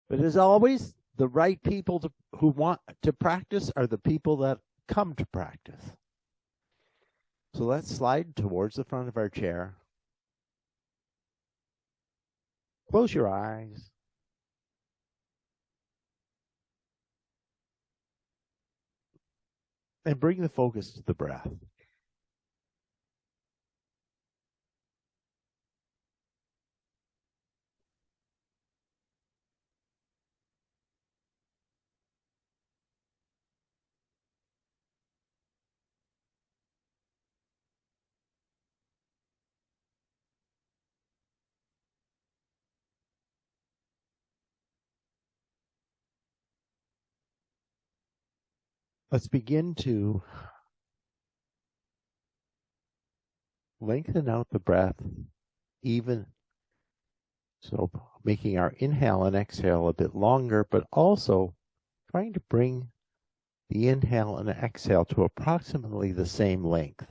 But as always, the right people who want to practice are the people that come to practice. So let's slide towards the front of our chair. Close your eyes. And bring the focus to the breath. Let's begin to lengthen out the breath, even so making our inhale and exhale a bit longer, but also trying to bring the inhale and exhale to approximately the same length.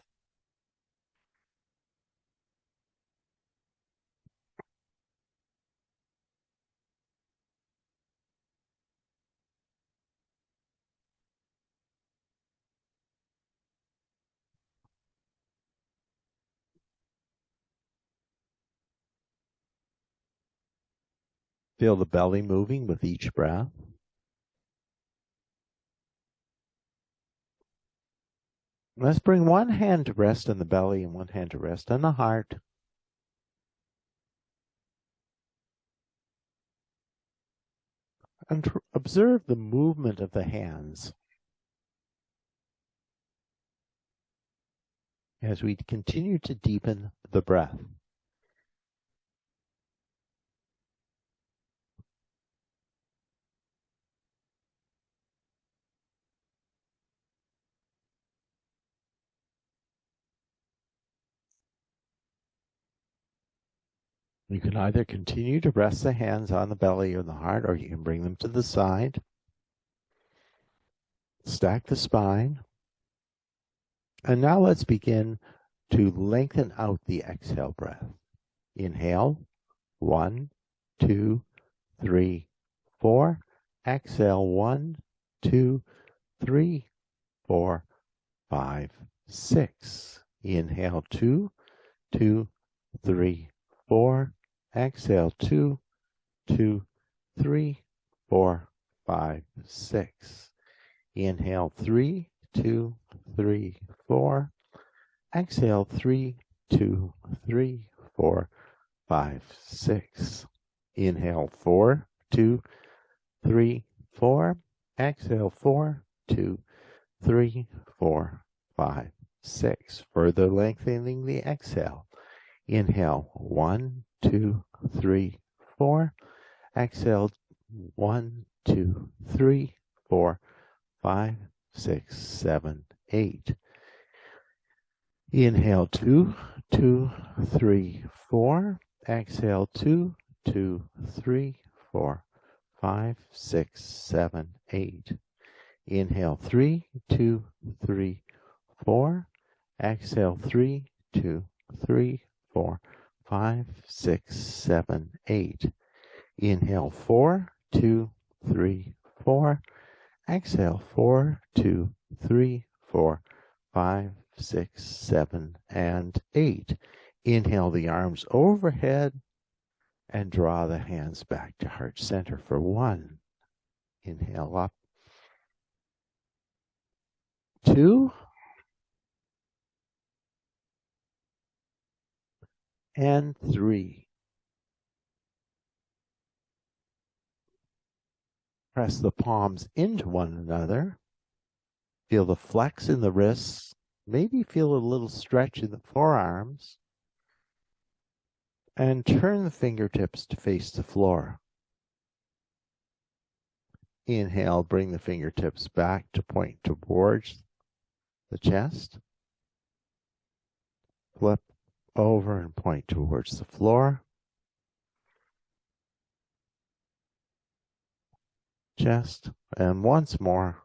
Feel the belly moving with each breath. Let's bring one hand to rest on the belly and one hand to rest on the heart. And observe the movement of the hands as we continue to deepen the breath. You can either continue to rest the hands on the belly or the heart, or you can bring them to the side. Stack the spine. And now let's begin to lengthen out the exhale breath. Inhale, 1, 2, 3, 4. Exhale, 1, 2, 3, 4, 5, 6. Inhale, 2, 2, 3, 4. Exhale, 2, 2, 3, 4, 5, 6. Inhale, 3, 2, 3, 4. Exhale, 3, 2, 3, 4, 5, 6. Inhale, 4, 2, 3, 4. Exhale, 4, 2, 3, 4, 5, 6. Further lengthening the exhale. Inhale, 1, 2, 3, 4. Exhale, 1, 2, 3, 4, 5, 6, 7, 8. Inhale, 2, 2, 3, 4. Exhale, 2, 2, 3, 4, 5, 6, 7, 8. Inhale, 3, 2, 3, 4. Exhale, 3, 2, 3, 4, 5, 6, 7, 8. Inhale, 4, 2, 3, 4. Exhale, 4, 2, 3, 4, 5, 6, 7, and 8. Inhale the arms overhead and draw the hands back to heart center for 1. Inhale up. 2. And 3. Press the palms into one another. Feel the flex in the wrists. Maybe feel a little stretch in the forearms. And turn the fingertips to face the floor. Inhale, bring the fingertips back to point towards the chest. Flip over and point towards the floor. Chest, and once more.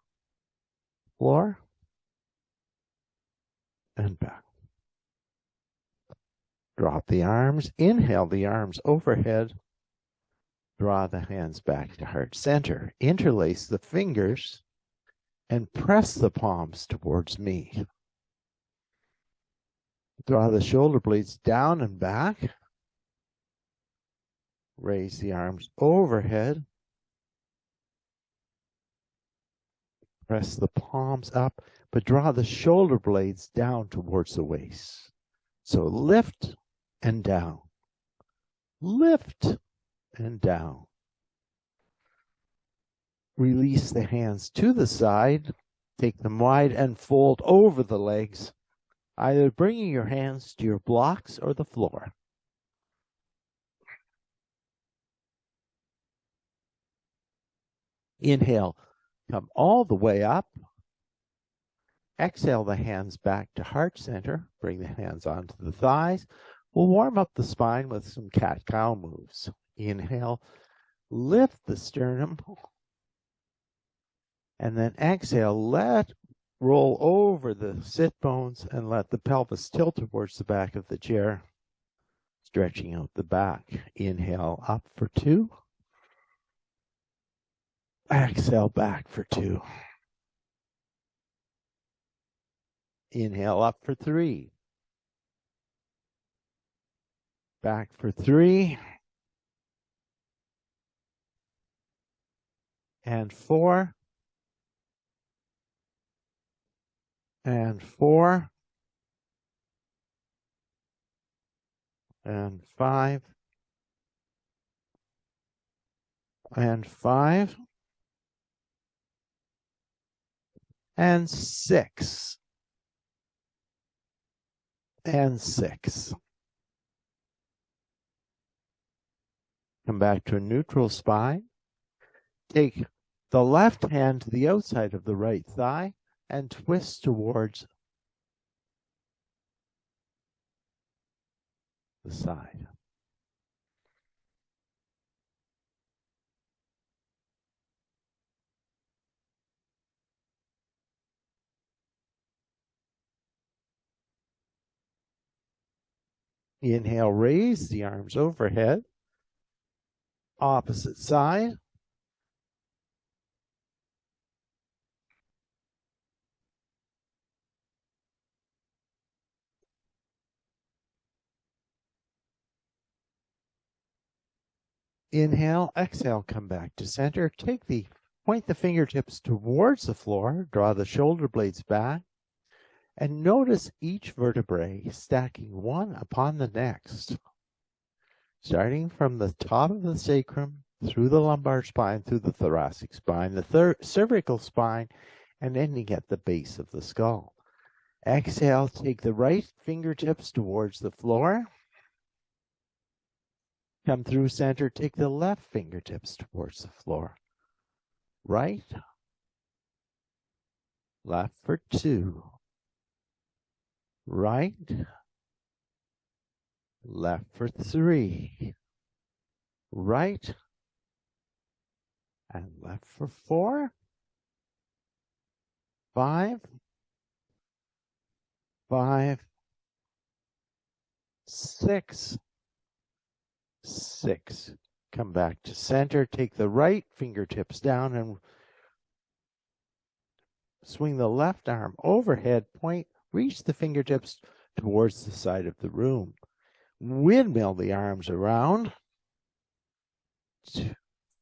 Floor. And back. Drop the arms. Inhale the arms overhead. Draw the hands back to heart center. Interlace the fingers and press the palms towards me. Draw the shoulder blades down and back. Raise the arms overhead. Press the palms up, but draw the shoulder blades down towards the waist. So lift and down. Lift and down. Release the hands to the side. Take them wide and fold over the legs, either bringing your hands to your blocks or the floor. Inhale, come all the way up. Exhale the hands back to heart center. Bring the hands onto the thighs. We'll warm up the spine with some cat-cow moves. Inhale, lift the sternum. And then exhale, roll over the sit bones and let the pelvis tilt towards the back of the chair, stretching out the back. Inhale, up for 2. Exhale, back for 2. Inhale, up for 3. Back for 3. And 4. And 4. And 5. And 5. And 6. And 6. Come back to a neutral spine. Take the left hand to the outside of the right thigh and twist towards the side. Inhale, raise the arms overhead. Opposite side. Inhale, exhale, come back to center. Point the fingertips towards the floor. Draw the shoulder blades back. And notice each vertebrae stacking one upon the next. Starting from the top of the sacrum, through the lumbar spine, through the thoracic spine, the cervical spine, and ending at the base of the skull. Exhale, take the right fingertips towards the floor. Come through center, take the left fingertips towards the floor. Right, left for 2. Right, left for 3. Right, and left for 4. 5. 5. 6. 6. Come back to center. Take the right fingertips down and swing the left arm overhead. Reach the fingertips towards the side of the room. Windmill the arms around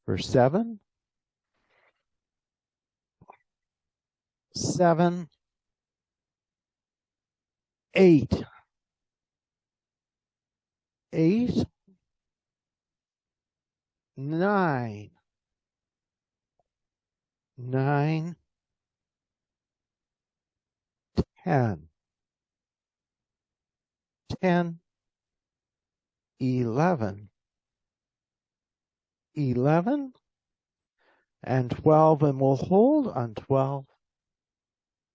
for 7. 7. 8. 8. 9. 9. 10. 10. 11. 11. And 12. And we'll hold on 12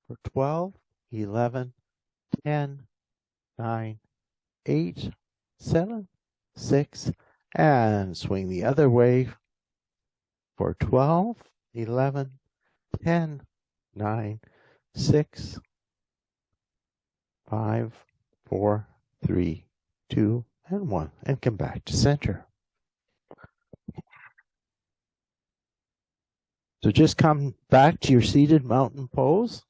for 12, 11, 10, 9, 8, 7, 6, and swing the other way for 12, 11, 10, 9, 6, 5, 4, 3, 2, and 1. And come back to center. So just come back to your seated mountain pose.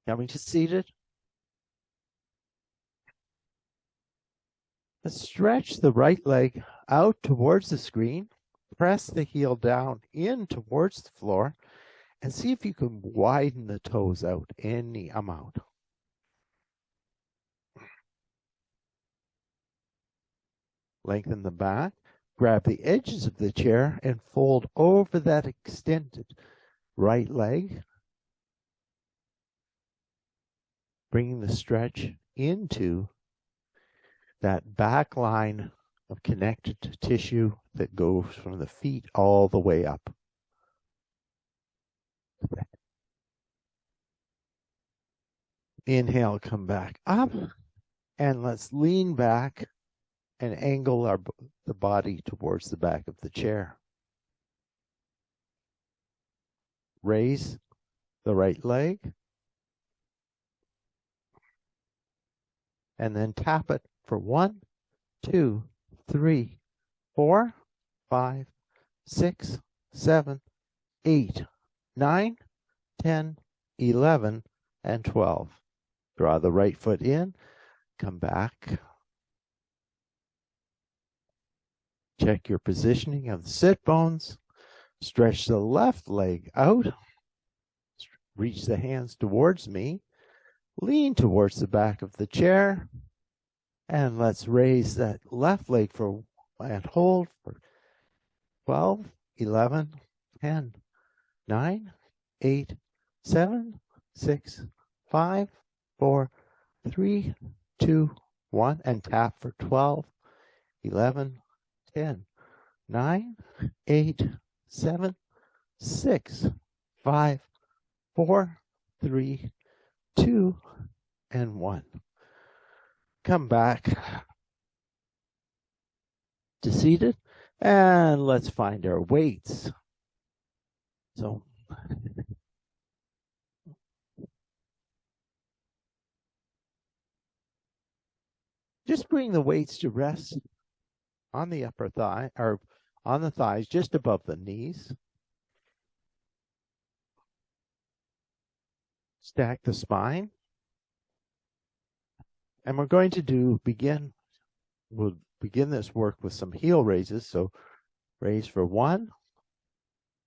Coming to seated. Let's stretch the right leg out towards the screen. Press the heel down in towards the floor and see if you can widen the toes out any amount. Lengthen the back. Grab the edges of the chair and fold over that extended right leg, bringing the stretch into that back line of connected tissue that goes from the feet all the way up. Inhale, come back up, and let's lean back and angle the body towards the back of the chair. Raise the right leg, and then tap it for 1, 2, 3, 4, 5, 6, 7, 8, 9, 10, 11, and 12. Draw the right foot in, come back. Check your positioning of the sit bones. Stretch the left leg out. Reach the hands towards me. Lean towards the back of the chair. And let's raise that left leg and hold for 12, 11, 10, 9, 8, 7, 6, 5, 4, 3, 2, 1, and tap for 12, 11, 10, 9, 8, 7, 6, 5, 4, 3, 2, and 1. Come back to seated, and let's find our weights. So just bring the weights to rest on the upper thigh, or on the thighs, just above the knees. Stack the spine. And we're going to we'll begin this work with some heel raises. So raise for 1,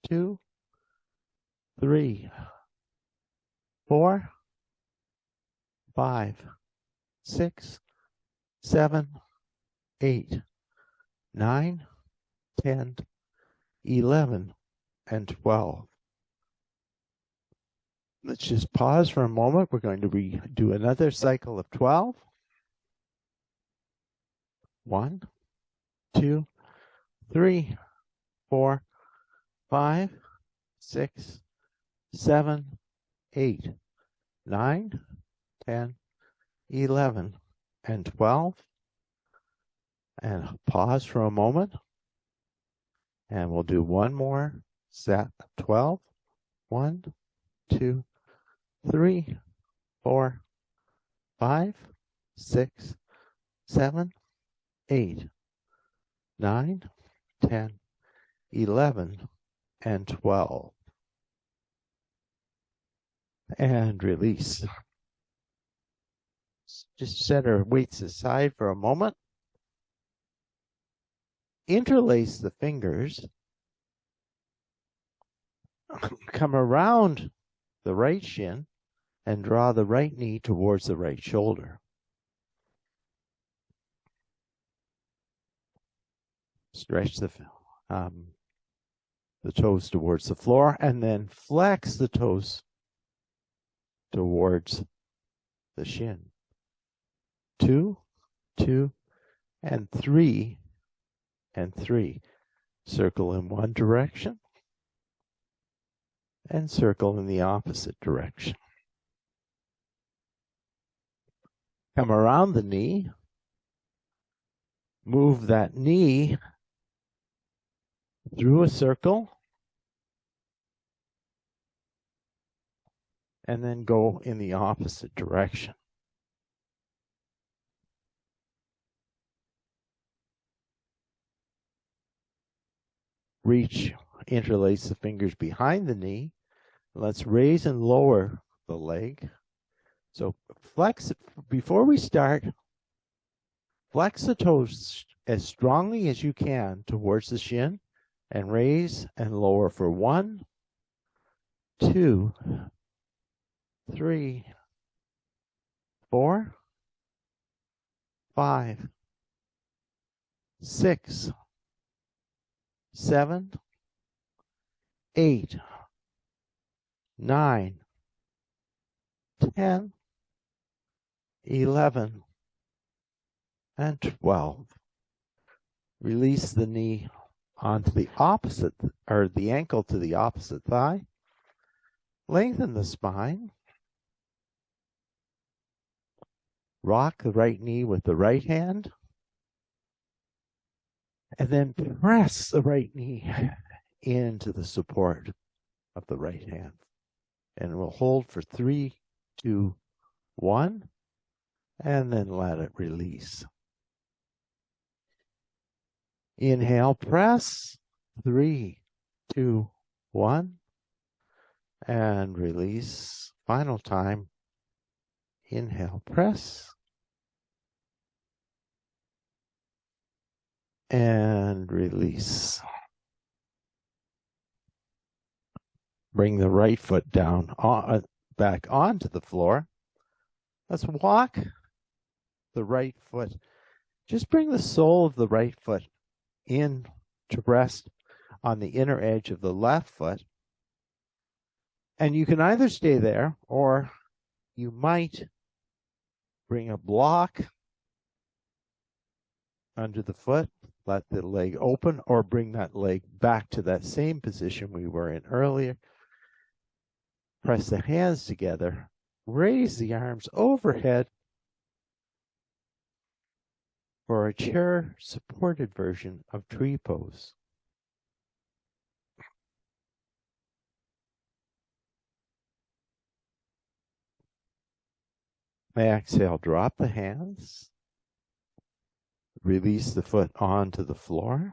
2, 3, 4, 5, 6, 7, 8, 9, 10, 11, and 12. Let's just pause for a moment. We're going to do another cycle of 12. 1, 2, 3, 4, 5, 6, 7, 8, 9, 10, 11, and 12. And pause for a moment. And we'll do one more set of 12. 1, 2, 3, 4, 5, 6, 7, 8, 9, 10, 11, and 12. And release. Just set our weights aside for a moment. Interlace the fingers. Come around the right shin and draw the right knee towards the right shoulder. Stretch the toes towards the floor, and then flex the toes towards the shin. 2, 2, and 3, and 3. Circle in one direction and circle in the opposite direction. Come around the knee. Move that knee through a circle, and then go in the opposite direction. Reach, interlace the fingers behind the knee. Let's raise and lower the leg. So flex, before we start, flex the toes as strongly as you can towards the shin and raise and lower for 1, 2, 3, 4, 5, 6, 7, 8, 9, 10, 11, and 12. Release the knee onto the opposite, or the ankle to the opposite thigh. Lengthen the spine. Rock the right knee with the right hand. And then press the right knee into the support of the right hand. And we'll hold for 3, 2, 1, and then let it release. Inhale, press, 3, 2, 1, and release. Final time. Inhale, press, and release. Bring the right foot down, back onto the floor. Let's walk the right foot. Just bring the sole of the right foot in to rest on the inner edge of the left foot. And you can either stay there, or you might bring a block under the foot, let the leg open, or bring that leg back to that same position we were in earlier. Press the hands together, raise the arms overhead for a chair supported version of tree pose. Exhale, drop the hands. Release the foot onto the floor.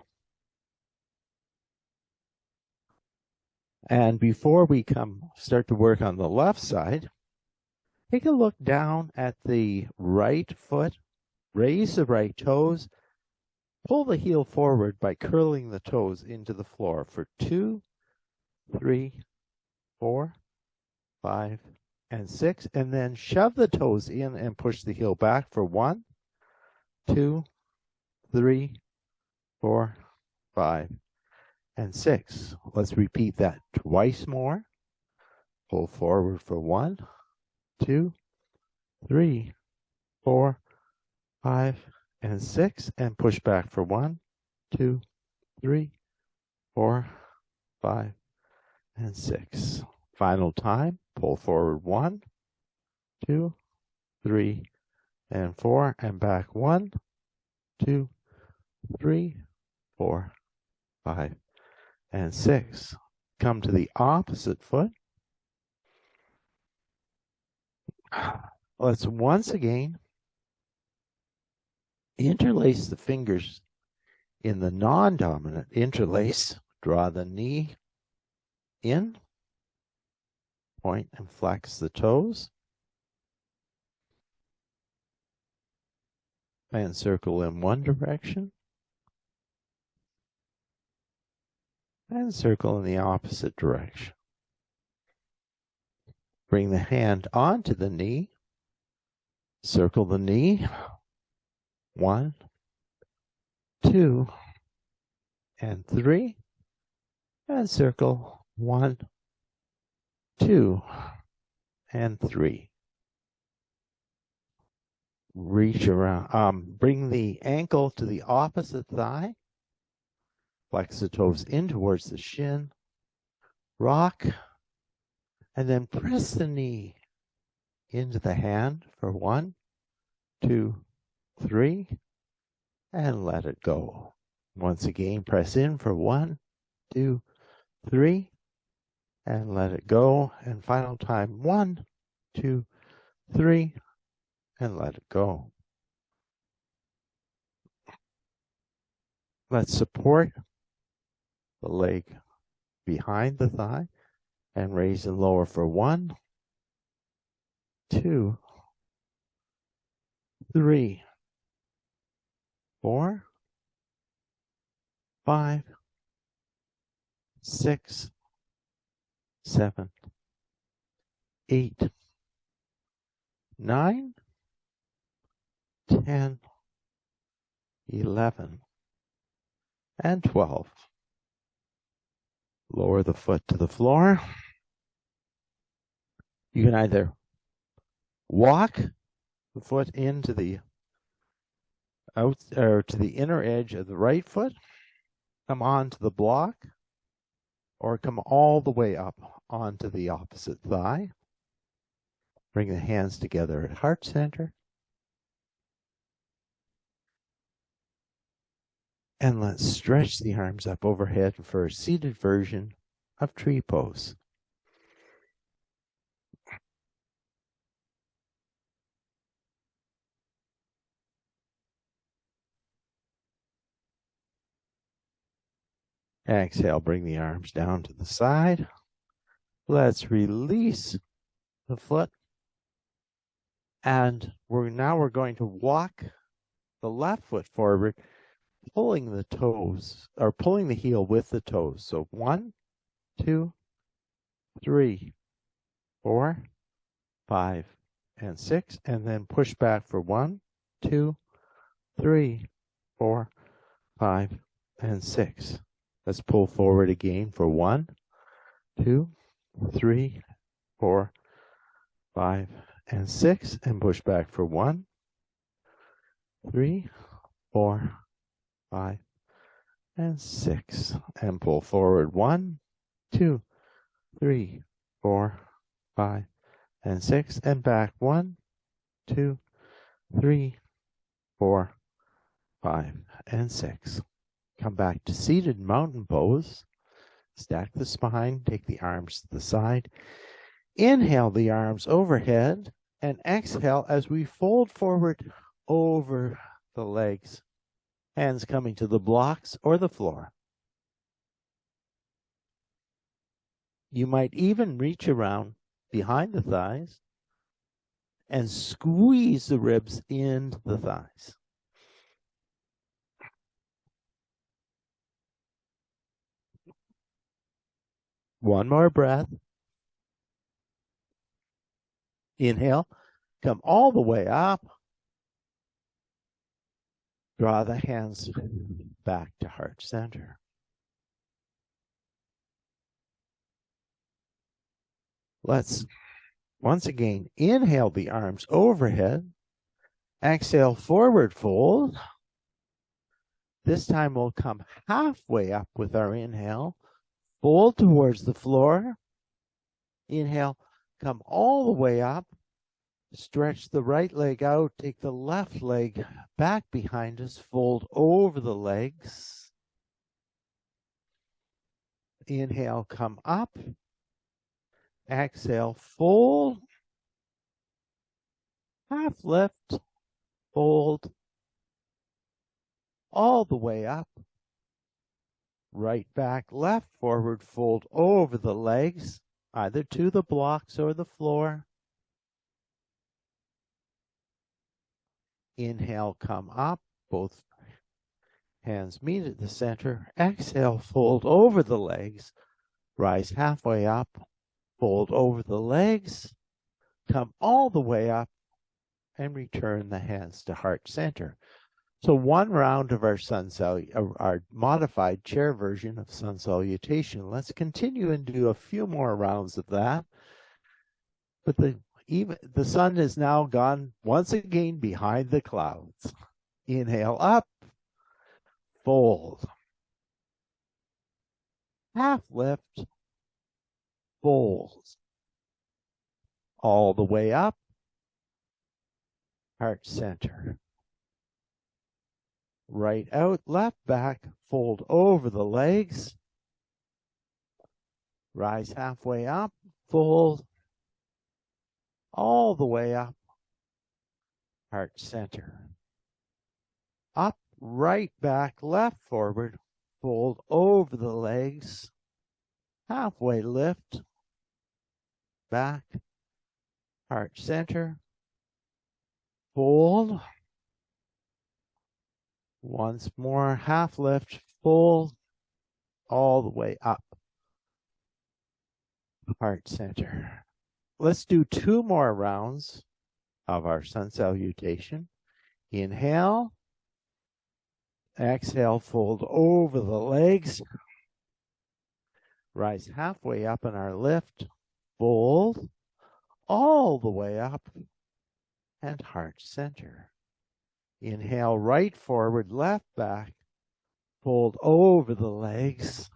And before we start to work on the left side, take a look down at the right foot. Raise the right toes. Pull the heel forward by curling the toes into the floor for 2, 3, 4, 5, and 6. And then shove the toes in and push the heel back for 1, 2, 3, 4, 5, and 6. Let's repeat that twice more. Pull forward for 1, 2, 3, 4, 5, and 6, and push back for 1, 2, 3, 4, 5, and 6. Final time. Pull forward 1, 2, 3, and 4, and back 1, 2, 3, 4, 5, and 6. Come to the opposite foot. Let's once again interlace the fingers in the non-dominant interlace. Draw the knee in, point and flex the toes, and circle in one direction, and circle in the opposite direction. Bring the hand onto the knee, circle the knee, 1, 2, and 3, and circle 1, 2, and 3. Reach around, bring the ankle to the opposite thigh, flex the toes in towards the shin, rock, and then press the knee into the hand for 1, 2, 3, and let it go. Once again, press in for 1, 2, 3, and let it go. And final time, 1, 2, 3, and let it go. Let's support the leg behind the thigh and raise and lower for 1, 2, 3, 4, 5, 6, 7, 8, 9, 10, 11, and 12. Lower the foot to the floor. You can either walk the foot into the out or to the inner edge of the right foot, come onto the block, or come all the way up onto the opposite thigh. Bring the hands together at heart center. And let's stretch the arms up overhead for a seated version of tree pose. Exhale, bring the arms down to the side. Let's release the foot. And we're going to walk the left foot forward, pulling the toes, or pulling the heel with the toes. So 1, 2, 3, 4, 5, and 6, and then push back for 1, 2, 3, 4, 5, and 6. Let's pull forward again for 1, 2, 3, 4, 5, and 6, and push back for 1, 3, 4, 5, and 6, and pull forward 1, 2, 3, 4, 5, and 6, and back 1, 2, 3, 4, 5, and 6. Come back to seated mountain pose. Stack the spine, take the arms to the side. Inhale the arms overhead, and exhale as we fold forward over the legs. Hands coming to the blocks or the floor. You might even reach around behind the thighs and squeeze the ribs into the thighs. One more breath. Inhale, come all the way up. Draw the hands back to heart center. Let's once again inhale the arms overhead. Exhale, forward fold. This time we'll come halfway up with our inhale. Fold towards the floor. Inhale, come all the way up. Stretch the right leg out. Take the left leg back behind us. Fold over the legs. Inhale, come up. Exhale, fold. Half lift. Fold. All the way up. Right back, left forward, fold over the legs, either to the blocks or the floor. Inhale, come up, both hands meet at the center. Exhale, fold over the legs, rise halfway up, fold over the legs, come all the way up, and return the hands to heart center. So one round of our our modified chair version of sun salutation. Let's continue and do a few more rounds of that. But the sun is now gone once again behind the clouds. Inhale up, fold. Half lift, fold. All the way up, heart center. Right out, left back, fold over the legs. Rise halfway up, fold all the way up, heart center. Up, right, back, left, forward, fold over the legs, halfway lift, back, heart center, fold. Once more, half lift, fold all the way up, heart center. Let's do 2 more rounds of our sun salutation. Inhale, exhale, fold over the legs, rise halfway up in our lift, fold all the way up, and heart center. Inhale, right forward, left back, fold over the legs,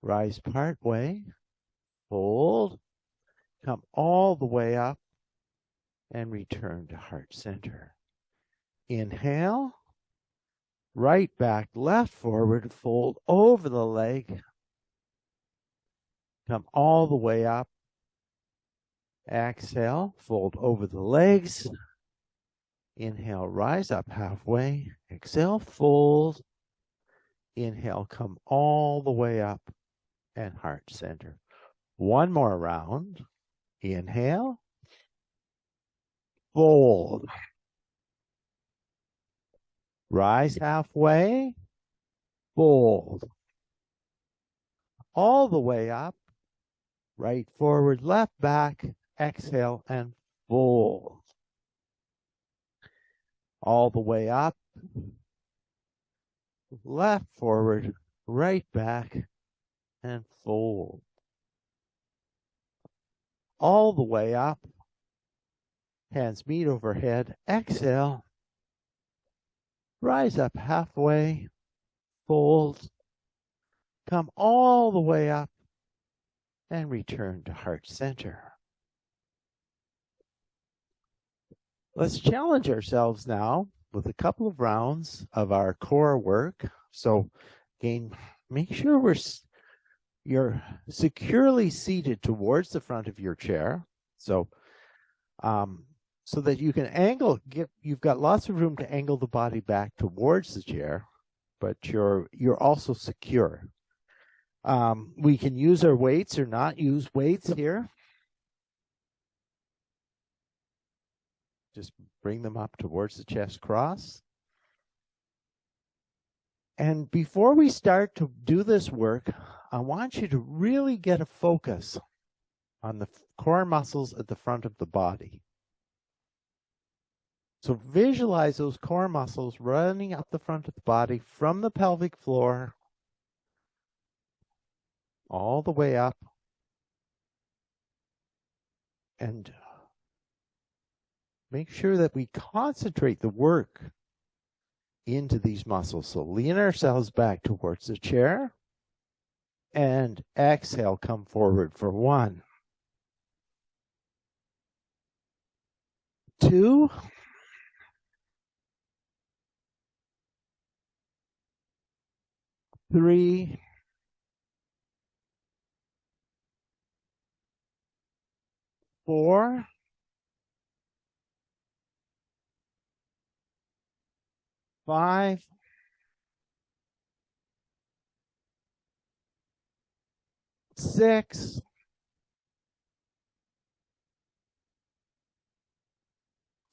rise part way, fold, come all the way up, and return to heart center. Inhale, right back, left forward, fold over the leg, come all the way up. Exhale, fold over the legs. Inhale, rise up halfway. Exhale, fold. Inhale, come all the way up and heart center. 1 more round. Inhale, fold. Rise halfway, fold. All the way up, right forward, left back, exhale and fold. All the way up, left forward, right back, and fold. All the way up, hands meet overhead, exhale, rise up halfway, fold, come all the way up, and return to heart center. Let's challenge ourselves now with a couple of rounds of our core work. So again, make sure you're securely seated towards the front of your chair. So that you can you've got lots of room to angle the body back towards the chair, but you're also secure. We can use our weights or not use weights here. Just bring them up towards the chest cross. And before we start to do this work, I want you to really get a focus on the core muscles at the front of the body. So visualize those core muscles running up the front of the body from the pelvic floor all the way up, and make sure that we concentrate the work into these muscles. So lean ourselves back towards the chair and exhale, come forward for 1, 2, 3, 4, 5, 6,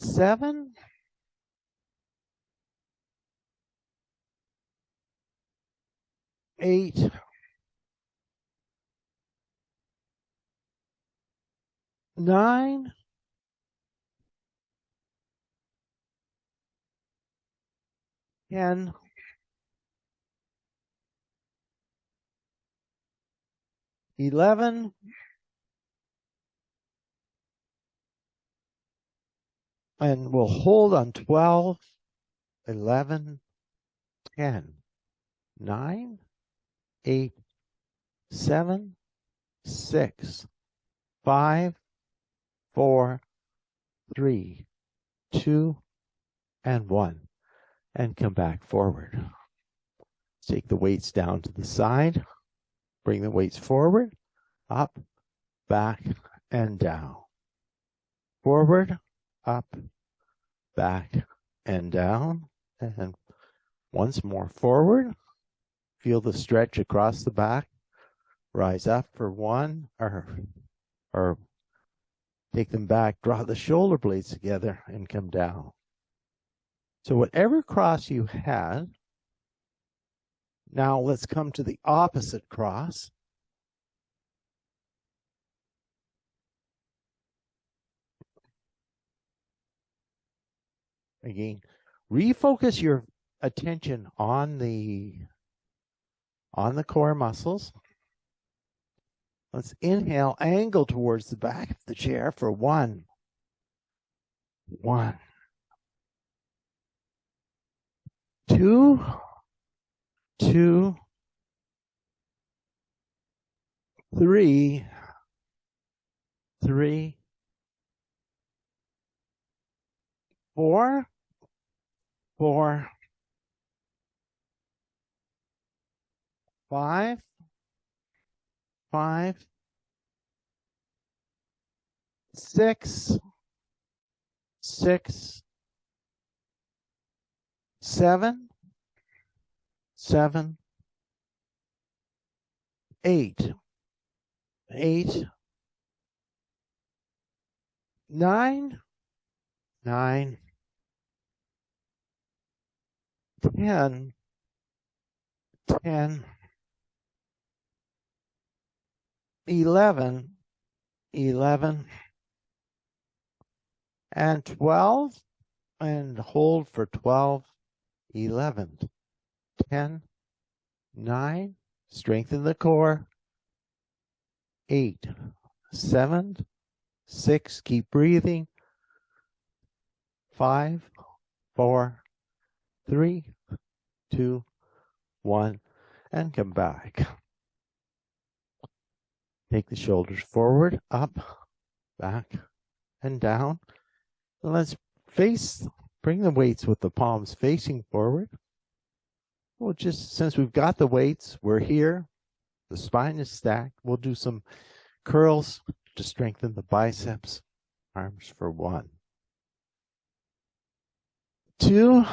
7, 8, 9, 10, 11, and we'll hold on 12, 11, 10, 9, 8, 7, 6, 5, 4, 3, 2, and 1. And come back forward. Take the weights down to the side. Bring the weights forward, up, back, and down. Forward, up, back, and down. And once more forward. Feel the stretch across the back. Rise up for one, or take them back. Draw the shoulder blades together and come down. So whatever cross you had, now let's come to the opposite cross. Again, refocus your attention on the core muscles. Let's inhale, angle towards the back of the chair for one, 2, 3, 4, 5, 6, 7, 8, 9, 10, 11, and 12, and hold for 12, 11, 10, 9, strengthen the core, 8, 7, 6, keep breathing, 5, 4, 3, 2, 1, and come back. Take the shoulders forward, up, back, and down. And let's bring the weights with the palms facing forward. We'll just, since we've got the weights, we're here. The spine is stacked. We'll do some curls to strengthen the biceps. Arms for 1, 2,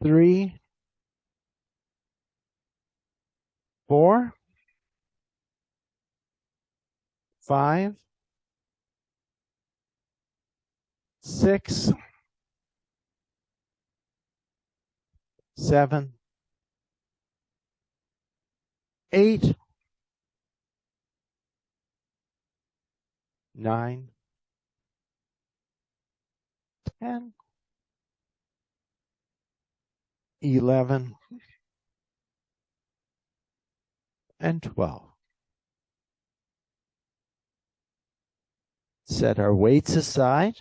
3, 4, 5, 6, 7, 8, 9, 10, 11, and 12. Set our weights aside.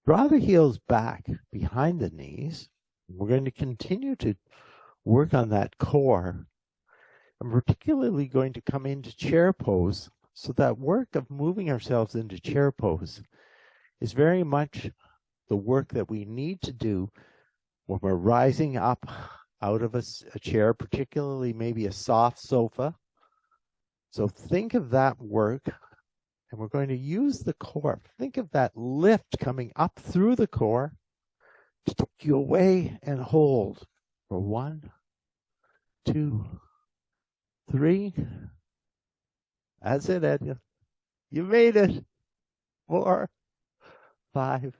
Draw the heels back behind the knees. We're going to continue to work on that core. I'm particularly going to come into chair pose. So that work of moving ourselves into chair pose is very much the work that we need to do when we're rising up out of a chair, particularly maybe a soft sofa. So think of that work, and we're going to use the core. Think of that lift coming up through the core to take you away and hold for 1, 2, 3. That's it, Ed. You made it. 4, 5,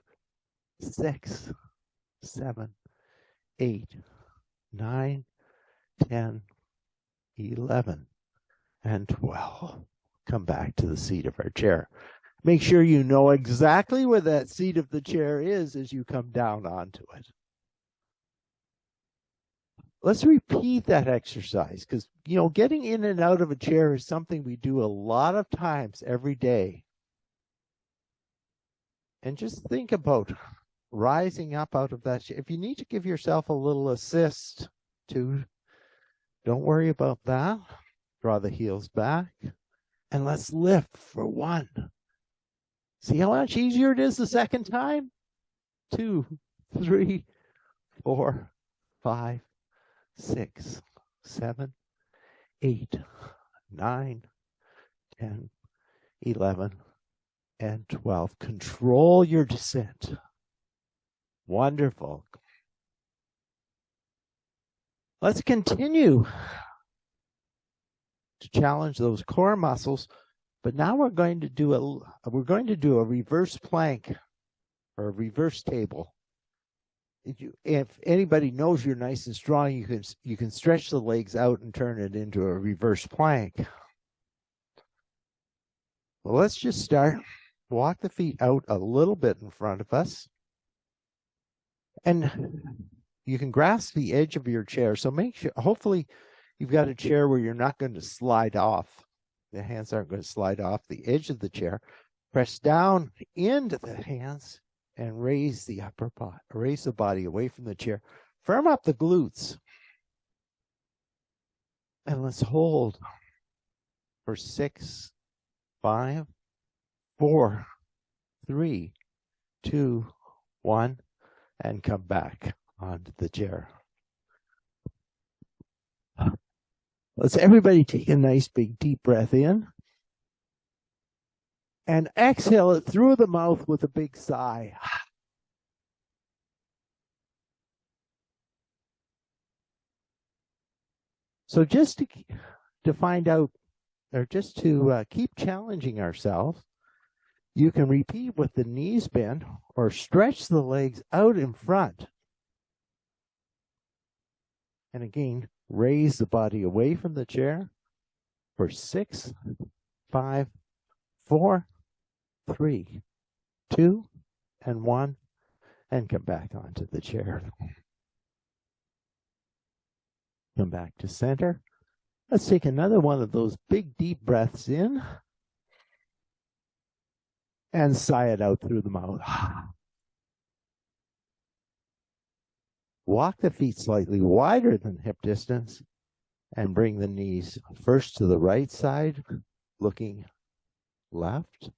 6, 7, 8, 9, 10, 11, and 12. Come back to the seat of our chair. Make sure you know exactly where that seat of the chair is as you come down onto it. Let's repeat that exercise because, getting in and out of a chair is something we do a lot of times every day. And just think about rising up out of that chair. If you need to give yourself a little assist too, don't worry about that. Draw the heels back and let's lift for 1. See how much easier it is the second time? 2, 3, 4, 5, 6, 7, 8, 9, 10, 11, and 12. Control your descent. Wonderful. Let's continue to challenge those core muscles, but now we're going to do a reverse plank or a reverse table. If anybody knows you're nice and strong, you can stretch the legs out and turn it into a reverse plank. Well, let's just start. Walk the feet out a little bit in front of us. And you can grasp the edge of your chair. So make sure, hopefully you've got a chair where you're not going to slide off. The hands aren't going to slide off the edge of the chair. Press down into the hands and raise the upper body, raise the body away from the chair. Firm up the glutes. And let's hold for 6, 5, 4, 3, 2, 1, and come back onto the chair. Let's everybody take a nice big deep breath in and exhale it through the mouth with a big sigh. So just to find out, or just to keep challenging ourselves, you can repeat with the knees bent or stretch the legs out in front. And again, raise the body away from the chair for 6, 5, 4, 3, 2, and 1, and come back onto the chair. Come back to center. Let's take another one of those big deep breaths in and sigh it out through the mouth. Walk the feet slightly wider than hip distance and bring the knees first to the right side, looking left.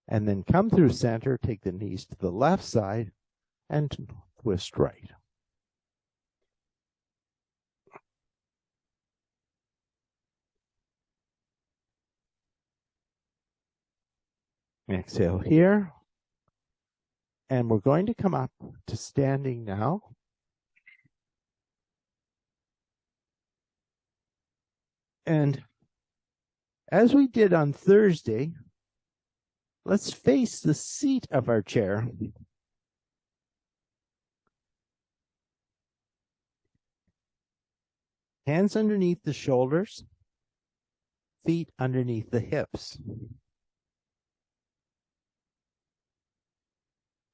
And then come through center, take the knees to the left side and twist right. Exhale here. And we're going to come up to standing now. And as we did on Thursday, let's face the seat of our chair. Hands underneath the shoulders, feet underneath the hips.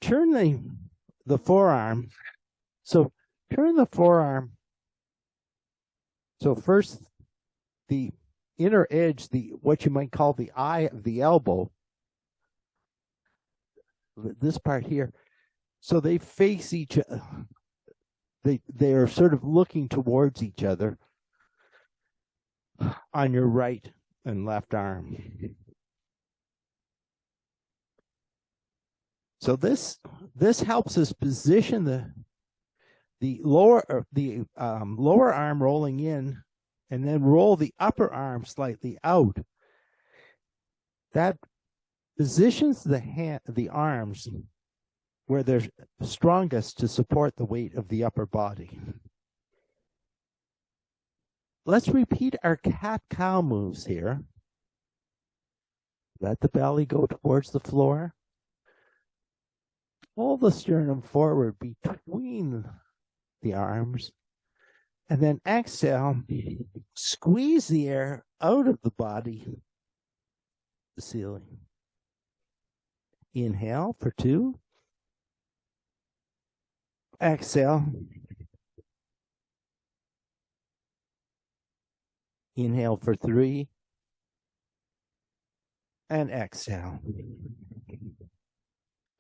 Turn the forearm. So turn the forearm. So first, the inner edge, what you might call the eye of the elbow, this part here. So they face each other. They are sort of looking towards each other on your right and left arm. So this helps us position the lower arm rolling in, and then roll the upper arm slightly out. That positions the arms where they're strongest to support the weight of the upper body. Let's repeat our cat-cow moves here. Let the belly go towards the floor. Pull the sternum forward between the arms. And then exhale, squeeze the air out of the body, the ceiling. Inhale for 2. Exhale. Inhale for 3. And exhale.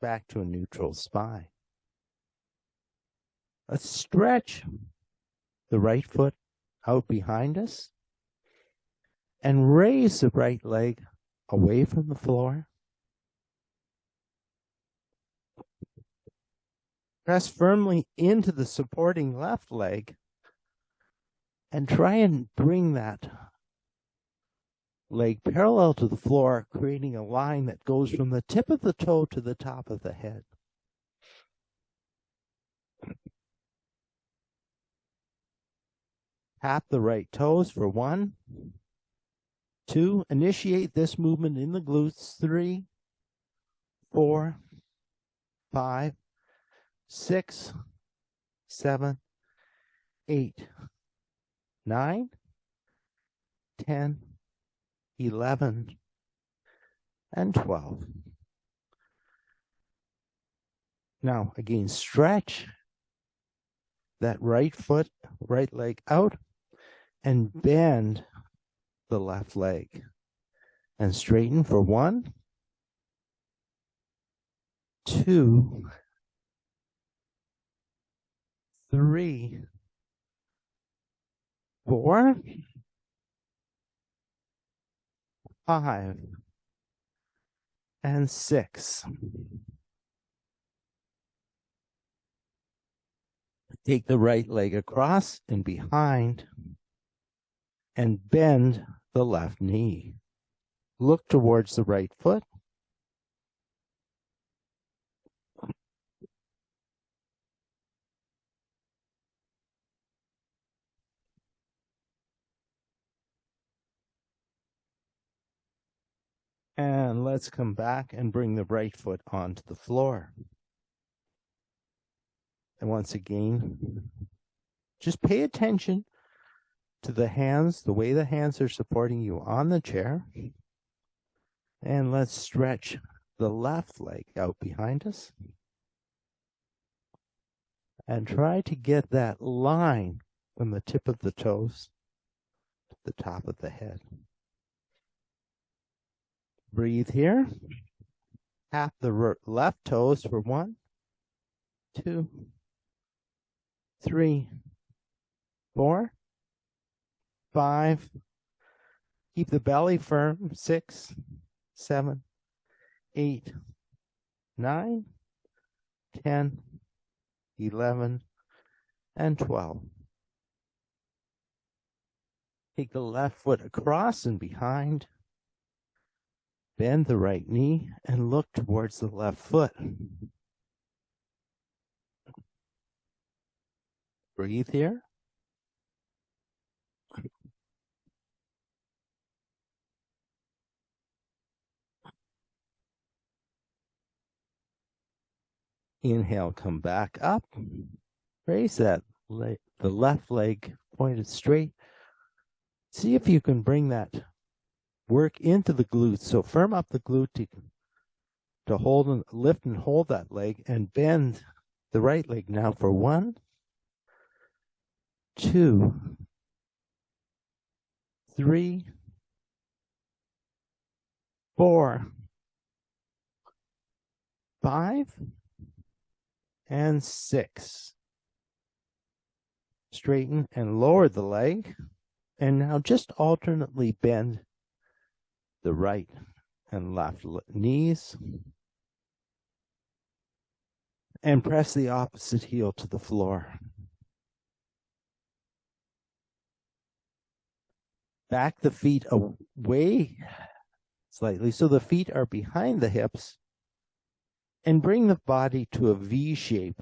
Back to a neutral spine. Let's stretch the right foot out behind us and raise the right leg away from the floor. Press firmly into the supporting left leg and try and bring that leg parallel to the floor, creating a line that goes from the tip of the toe to the top of the head. Tap the right toes for 1, 2. Initiate this movement in the glutes. 3, 4, 5, 6, 7, 8, 9, 10, 11, and 12. Now, again, stretch that right foot, right leg out, and bend the left leg. And straighten for 1, 2, 3, 4, 5, and 6. Take the right leg across and behind and bend the left knee. Look towards the right foot. And let's come back and bring the right foot onto the floor. And once again, just pay attention to the hands, the way the hands are supporting you on the chair. And let's stretch the left leg out behind us. And try to get that line from the tip of the toes to the top of the head. Breathe here. Tap the left toes for 1, 2, 3, 4, 5. Keep the belly firm. 6, 7, 8, 9, 10, 11, and 12. Take the left foot across and behind. Bend the right knee and look towards the left foot. Breathe here. Inhale, come back up. Raise that leg, the left leg pointed straight. See if you can bring that work into the glutes. So firm up the glute to hold and lift and hold that leg, and bend the right leg now for 1, 2, 3, 4, 5, and 6. Straighten and lower the leg. And now just alternately bend the right and left knees. And press the opposite heel to the floor. Back the feet away slightly so the feet are behind the hips. And bring the body to a V shape.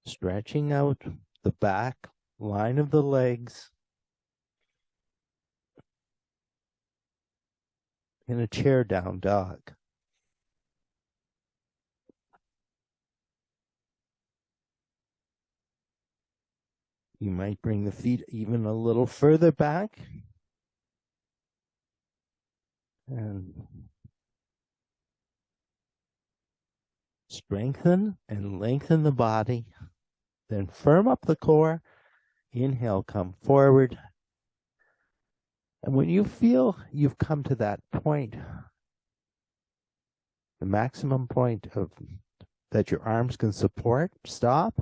Stretching out the back line of the legs. In a chair down dog. You might bring the feet even a little further back. And strengthen and lengthen the body. Then firm up the core. Inhale, come forward. And when you feel you've come to that point, the maximum point of that your arms can support, stop.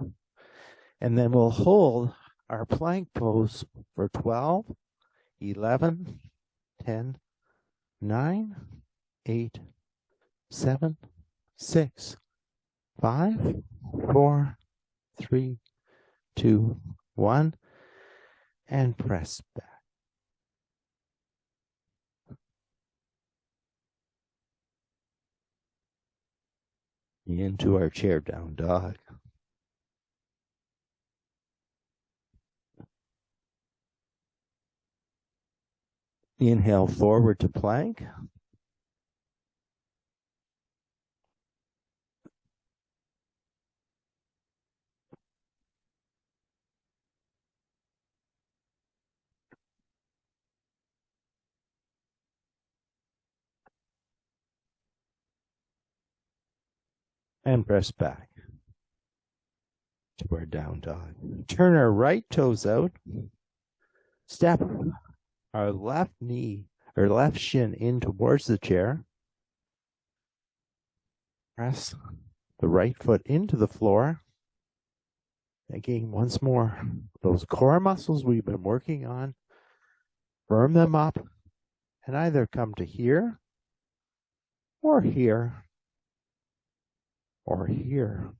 And then we'll hold our plank pose for 12, 11, 10, 9, 8, 7, 6, 5, 4, 3, 2, 1, and press back. Into our chair down dog. Inhale forward to plank. And press back to our down dog. Turn our right toes out. Step our left knee or left shin in towards the chair. Press the right foot into the floor. Again, once more, those core muscles we've been working on, firm them up and either come to here or here or here.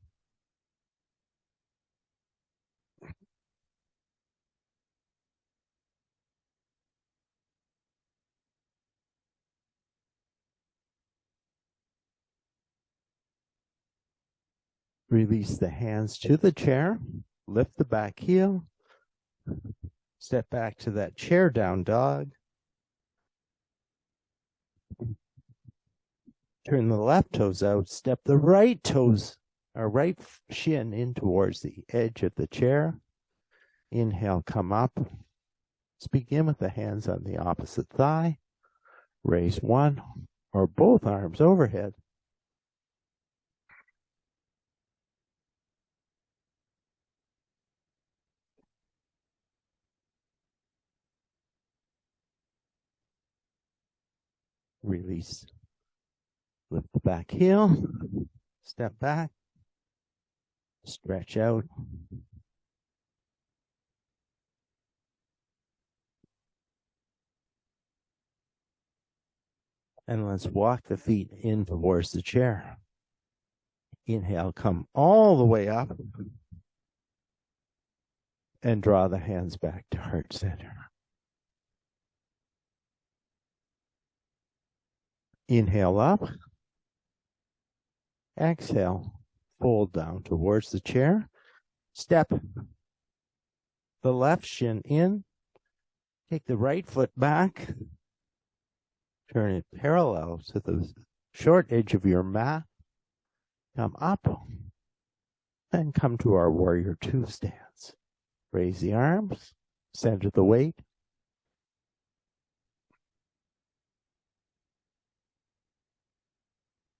Release the hands to the chair, lift the back heel, step back to that chair down dog. Turn the left toes out, step the right toes, or right shin in towards the edge of the chair. Inhale, come up. Let's begin with the hands on the opposite thigh. Raise one or both arms overhead. Release. Lift the back heel. Step back. Stretch out. And let's walk the feet in towards the chair. Inhale, come all the way up. And draw the hands back to heart center. Inhale up. Exhale, fold down towards the chair. Step the left shin in. Take the right foot back. Turn it parallel to the short edge of your mat. Come up. And come to our warrior two stance. Raise the arms. Center the weight.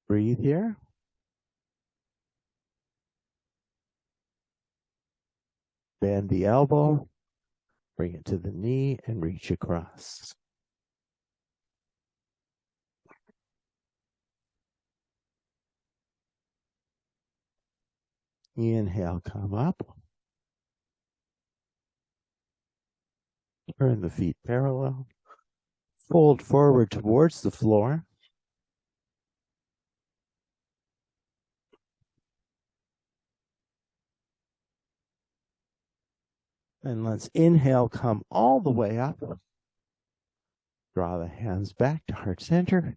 Breathe here. Bend the elbow. Bring it to the knee and reach across. Inhale, come up. Turn the feet parallel. Fold forward towards the floor. And let's inhale, come all the way up. Draw the hands back to heart center.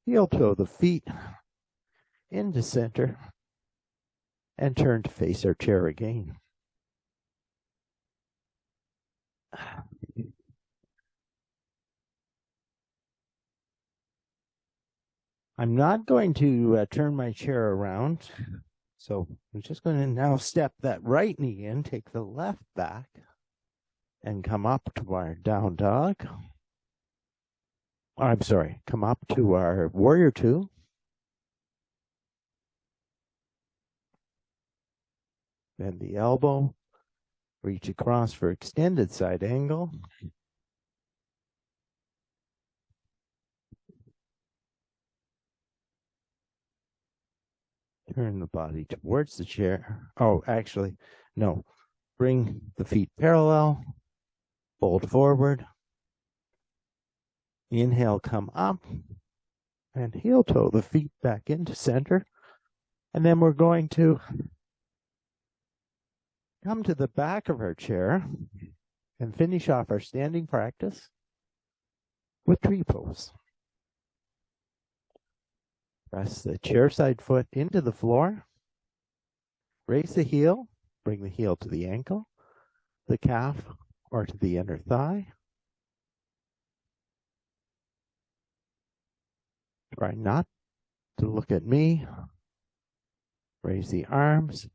Heel toe the feet into center. And turn to face our chair again. I'm not going to turn my chair around. So I'm just going to now step that right knee in, take the left back, and come up to our down dog. I'm sorry, come up to our warrior two. Bend the elbow, reach across for extended side angle. Turn the body towards the chair. Oh, actually, no. Bring the feet parallel, fold forward. Inhale, come up and heel toe the feet back into center. And then we're going to come to the back of our chair and finish off our standing practice with tree pose. Press the chair side foot into the floor. Raise the heel. Bring the heel to the ankle, the calf, or to the inner thigh. Try not to look at me. Raise the arms.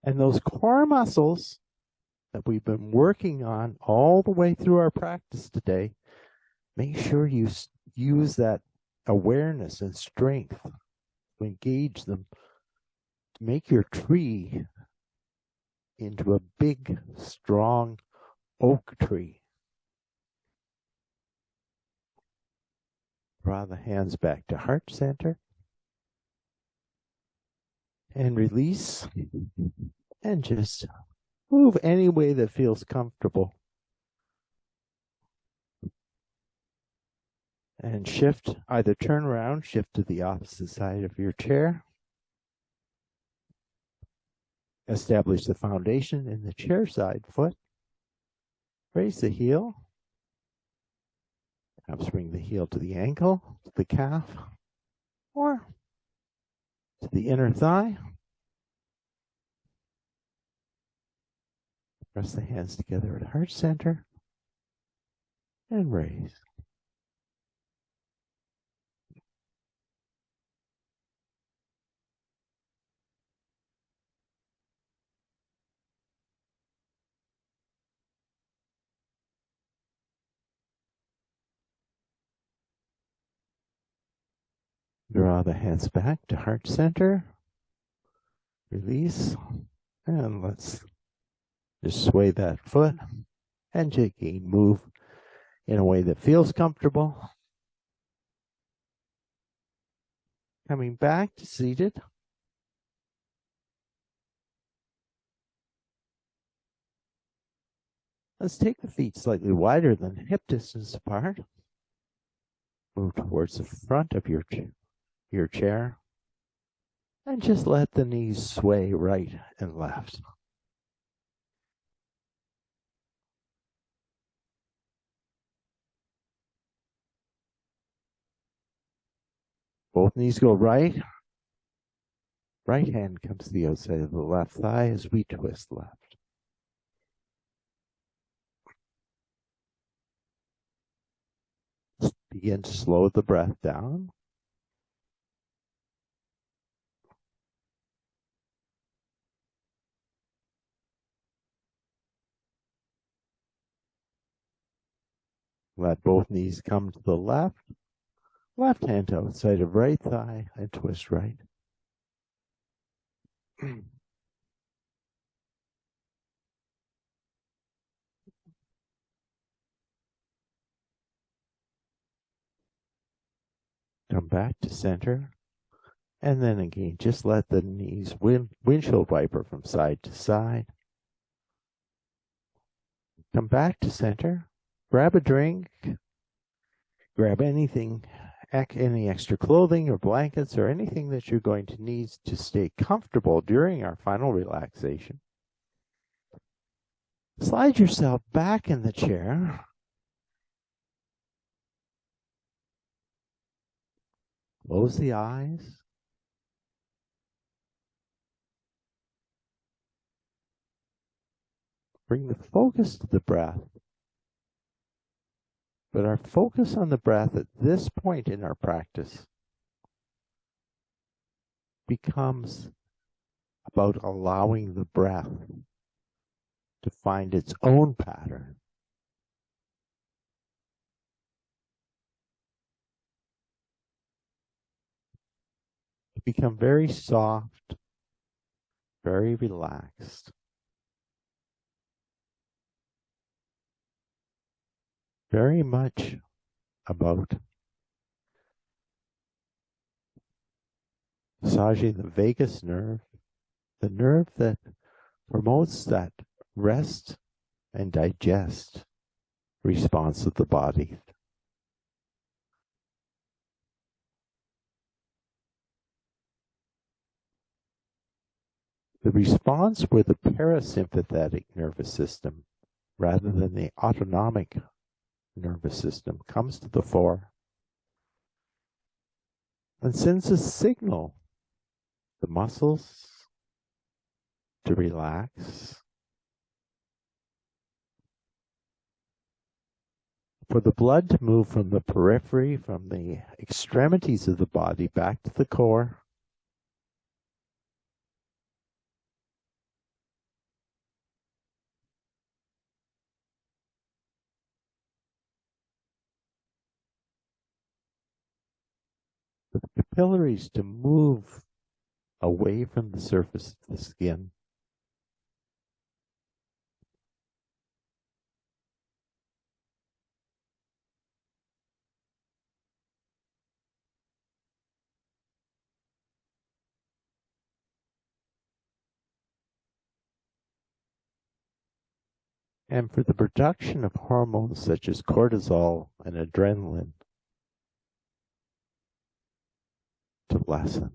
And those core muscles that we've been working on all the way through our practice today, make sure you use that awareness and strength to engage them to make your tree into a big, strong oak tree. Draw the hands back to heart center and release, and just move any way that feels comfortable. And shift, either turn around, shift to the opposite side of your chair. Establish the foundation in the chair side foot. Raise the heel. Perhaps bring the heel to the ankle, to the calf, or to the inner thigh. Press the hands together at heart center and raise. Draw the hands back to heart center. Release. And let's just sway that foot and again move in a way that feels comfortable. Coming back to seated. Let's take the feet slightly wider than hip distance apart. Move towards the front of your chair. And just let the knees sway right and left. Both knees go right. Right hand comes to the outside of the left thigh as we twist left. Begin to slow the breath down. Let both knees come to the left. Left hand outside of right thigh and twist right. Come back to center. And then again, just let the knees windshield wiper from side to side. Come back to center. Grab a drink. Grab anything, any extra clothing or blankets or anything that you're going to need to stay comfortable during our final relaxation. Slide yourself back in the chair. Close the eyes. Bring the focus to the breath. But our focus on the breath at this point in our practice becomes about allowing the breath to find its own pattern. Become very soft, very relaxed. Very much about massaging the vagus nerve the nerve that promotes that rest and digest response of the body. The response where the parasympathetic nervous system, rather than the autonomic nervous system, comes to the fore and sends a signal to the muscles to relax, for the blood to move from the periphery, from the extremities of the body back to the core, for the capillaries to move away from the surface of the skin. And for the production of hormones such as cortisol and adrenaline to lessen.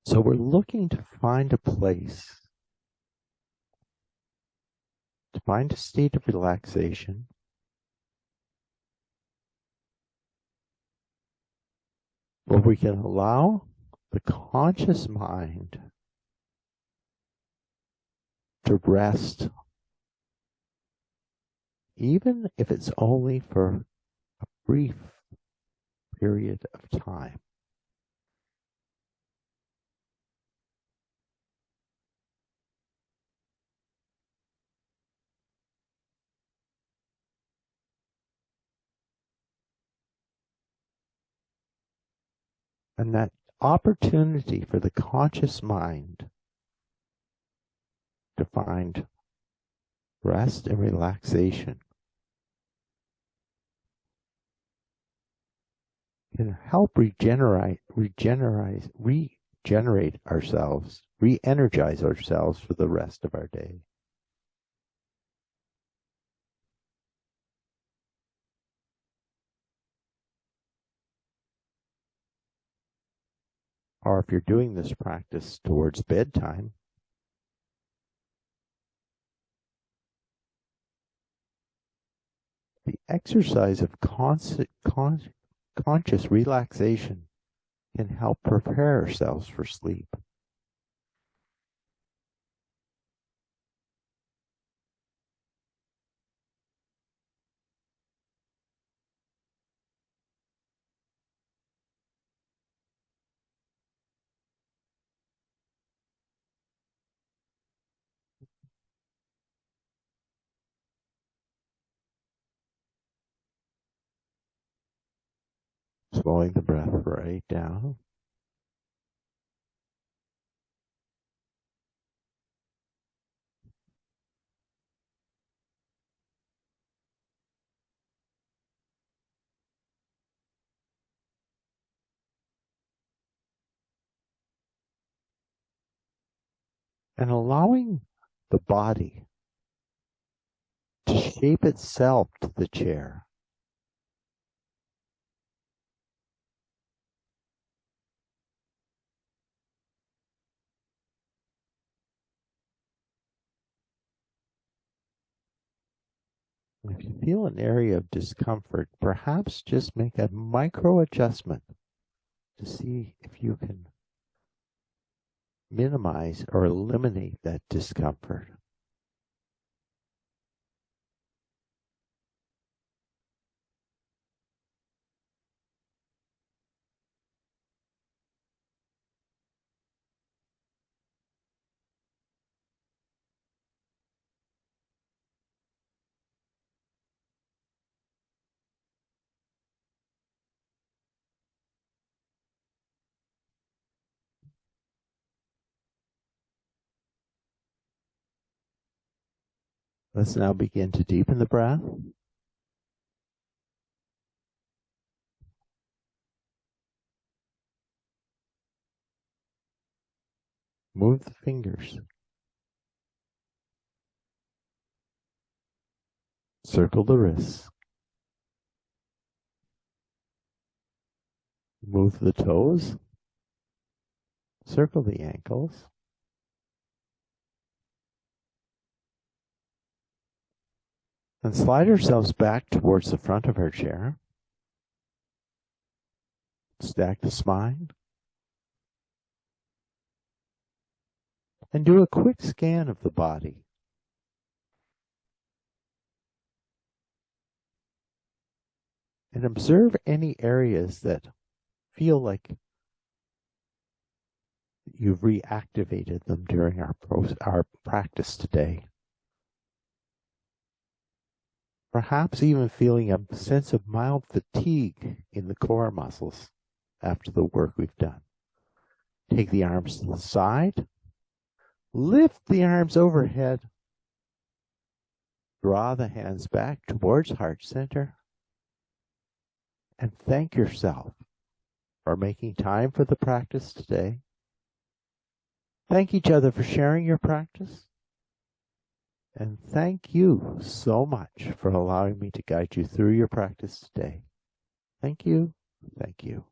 So we're looking to find a place, to find a state of relaxation where we can allow the conscious mind to rest, even if it's only for a brief period of time. And that opportunity for the conscious mind to find rest and relaxation can help regenerate ourselves, re-energize ourselves for the rest of our day. Or if you're doing this practice towards bedtime, the exercise of conscious relaxation can help prepare ourselves for sleep. Slowing the breath right down. And allowing the body to shape itself to the chair. If you feel an area of discomfort, perhaps just make a micro adjustment to see if you can minimize or eliminate that discomfort. Let's now begin to deepen the breath. Move the fingers. Circle the wrists. Move the toes. Circle the ankles. And slide ourselves back towards the front of our chair. Stack the spine. And do a quick scan of the body. And observe any areas that feel like you've reactivated them during our practice today. Perhaps even feeling a sense of mild fatigue in the core muscles after the work we've done. Take the arms to the side. Lift the arms overhead. Draw the hands back towards heart center. And thank yourself for making time for the practice today. Thank each other for sharing your practice. And thank you so much for allowing me to guide you through your practice today. Thank you. Thank you.